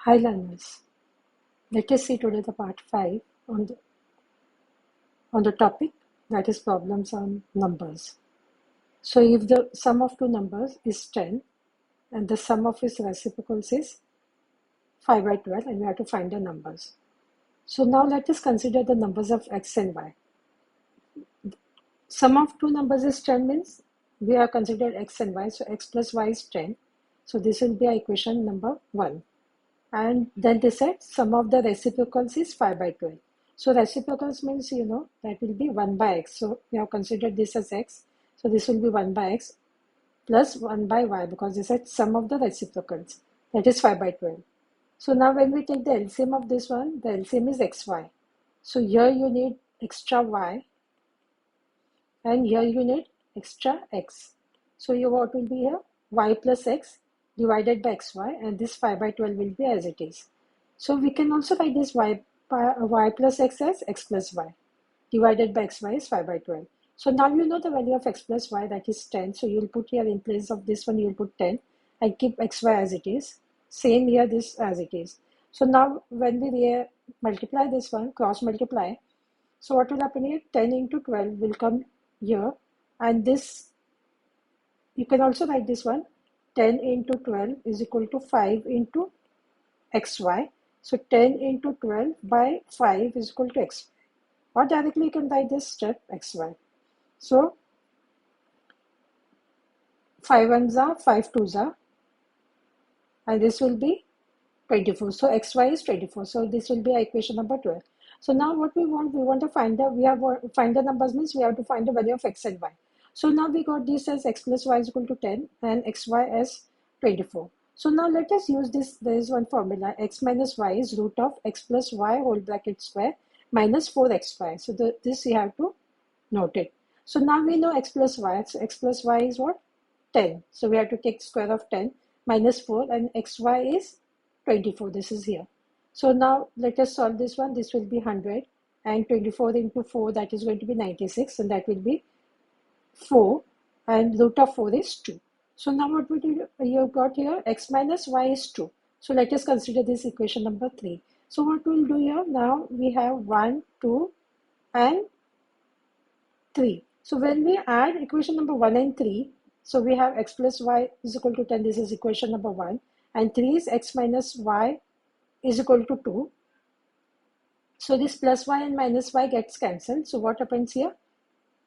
Hi learners, let us see today the part 5 on the topic that is problems on numbers. So if the sum of two numbers is 10 and the sum of its reciprocals is 5 by 12 and we have to find the numbers. So now let us consider the numbers of x and y. Sum of two numbers is 10 means we have considered x and y, so x plus y is 10. So this will be our equation number 1. And then they said sum of the reciprocals is 5 by 12. So reciprocals means, that will be 1 by x. So we have considered this as x. So this will be 1 by x plus 1 by y because they said sum of the reciprocals. That is 5 by 12. So now when we take the LCM of this one, the LCM is xy. So here you need extra y and here you need extra x. So your what will be here? Y plus x divided by xy, and this 5 by 12 will be as it is. So we can also write this y plus x as x plus y divided by xy is 5 by 12. So now you know the value of x plus y, that is 10. So you'll put here in place of this one, you'll put 10 and keep xy as it is. Same here, this as it is. So now when we multiply this one, cross multiply, so what will happen here? 10 into 12 will come here, and this, you can also write this one, 10 into 12 is equal to 5 into xy. So 10 into 12 by 5 is equal to x. Or directly you can write this step xy. So 5 ones are 5 twos are, and this will be 24. So xy is 24. So this will be equation number 12. So now what we want to find find the numbers means we have to find the value of x and y. So now we got this as x plus y is equal to 10 and xy as 24. So now let us use this. There is one formula, x minus y is root of x plus y whole bracket square minus 4xy. So this you have to note it. So now we know x plus y. So x plus y is what? 10. So we have to take square of 10 minus 4 and xy is 24. This is here. So now let us solve this one. This will be 100 and 24 into 4, that is going to be 96, and that will be 4, and root of 4 is 2. So now what we do, you got here x minus y is 2. So let us consider this equation number 3. So what we'll do here, now we have 1, 2 and 3. So when we add equation number 1 and 3, so we have x plus y is equal to 10. This is equation number 1. And 3 is x minus y is equal to 2. So this plus y and minus y gets cancelled. So what happens here?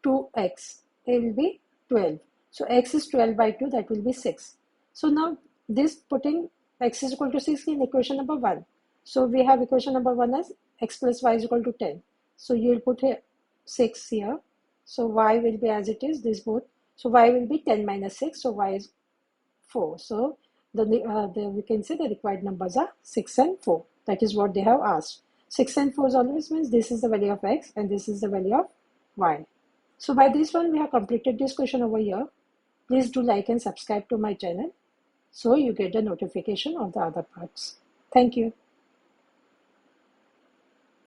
2x. It will be 12. So x is 12 by 2. That will be 6. So now this putting x is equal to 6 in equation number 1. So we have equation number 1 as x plus y is equal to 10. So you will put here 6 here. So y will be as it is, this both. So y will be 10 minus 6. So y is 4. So we can say the required numbers are 6 and 4. That is what they have asked. 6 and 4 always means this is the value of x and this is the value of y. So by this one we have completed this question over here. Please do like and subscribe to my channel so you get the notification of the other parts. Thank you.